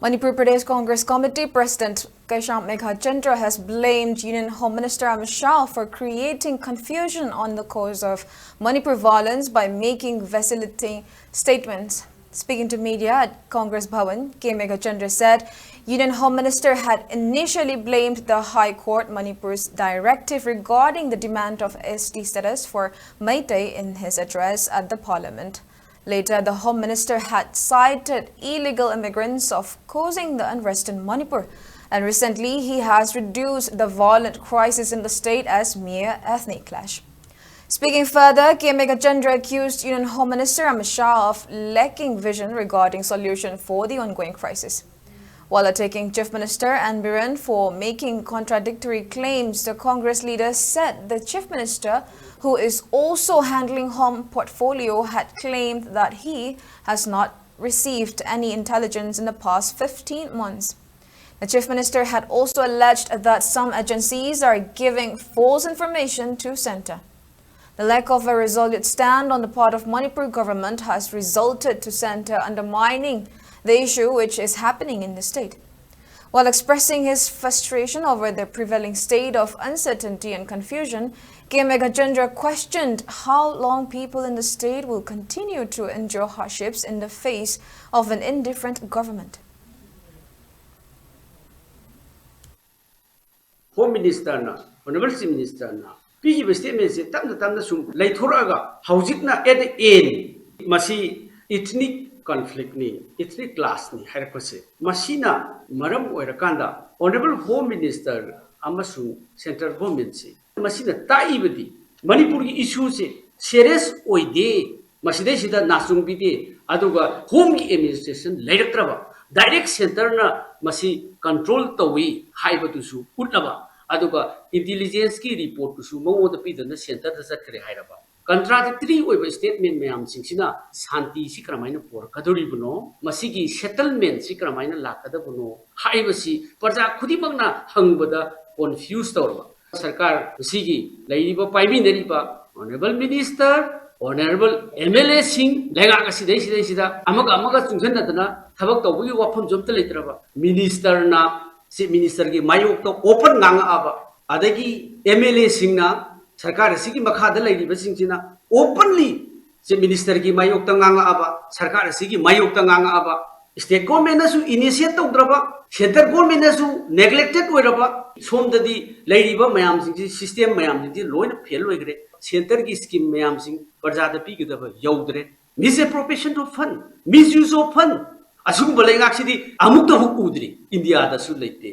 Manipur Pradesh Congress Committee President Meghachandra has blamed Union Home Minister Amit for creating confusion on the cause of Manipur violence by making vacillating statements. Speaking to media at Congress Bhavan, Meghachandra said Union Home Minister had initially blamed the High Court Manipur's directive regarding the demand of SD status for Meitei in his address at the Parliament. Later, the Home Minister had cited illegal immigrants of causing the unrest in Manipur, and recently he has reduced the violent crisis in the state as mere ethnic clash. Speaking further, Meghachandra accused Union Home Minister Amit of lacking vision regarding solution for the ongoing crisis. While attacking Chief Minister and Biren for making contradictory claims, the Congress leader said the Chief Minister, who is also handling home portfolio, had claimed that he has not received any intelligence in the past 15 months. The Chief Minister had also alleged that some agencies are giving false information to Centre. The lack of a resolute stand on the part of Manipur government has resulted to Centre undermining the issue which is happening in the state. While expressing his frustration over the prevailing state of uncertainty and confusion, Meghachandra questioned how long people in the state will continue to endure hardships in the face of an indifferent government. Home Minister, Honorable Chief Minister, PG statements tamna sum laithuraga haujikna at the end masi ethnic conflict ni ethnic class ni harakose masina maram oirakanda Honorable Home Minister amasung central government si masina taibadi Manipur ki issue se serious oide maside sida nasung bide aduga home ki administration lairaktraba direct center na masi control tawi haibatusu utlaba aduga intelligence ki report kusu mo da pidana center da satkare hairaba contradictory oiba statement mayam singsina santi si kramaina por kadori buno masigi settlement si kramaina lakada buno haibasi parja khudimangna hangbada confused torba sarkar sigi laiba paibi neriba honorable minister honorable MLA sing lega kasidai sida amaga chungsanadana thabak tawbugi wafam jomta leitraba minister na si minister ki mayok to open nganga aba adagi MLA sing na sarkar sigi makhada leiriba singsina openly si minister ki mayok ta nganga aba sarkar sigi mayok ta nganga aba state government na su initiate tawdraba center government na su neglected oiraba somdadi leiriba mayam sing system mayam sing loina fail oigre center ki scheme mayam sing parjada pi gidaba yaudre misappropriation of fund misuse of fund asum balengak sidi amuk to udri India da su leite